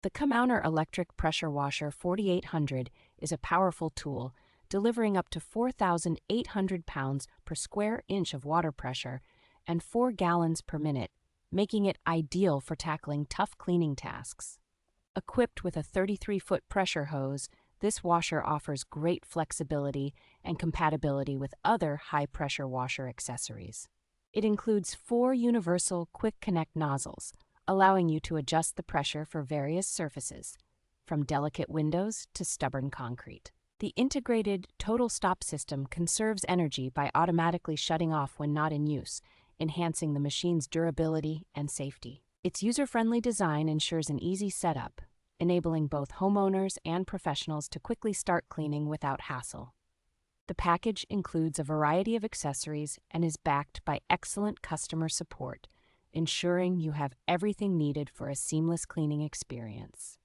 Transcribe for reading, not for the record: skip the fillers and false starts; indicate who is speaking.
Speaker 1: The Commowner Electric Pressure Washer 4800 is a powerful tool, delivering up to 4,800 pounds per square inch of water pressure and 4 gallons per minute, making it ideal for tackling tough cleaning tasks. Equipped with a 33-foot pressure hose, this washer offers great flexibility and compatibility with other high-pressure washer accessories. It includes 4 universal quick-connect nozzles, allowing you to adjust the pressure for various surfaces, from delicate windows to stubborn concrete. The integrated total stop system conserves energy by automatically shutting off when not in use, enhancing the machine's durability and safety. Its user-friendly design ensures an easy setup, enabling both homeowners and professionals to quickly start cleaning without hassle. The package includes a variety of accessories and is backed by excellent customer support, ensuring you have everything needed for a seamless cleaning experience.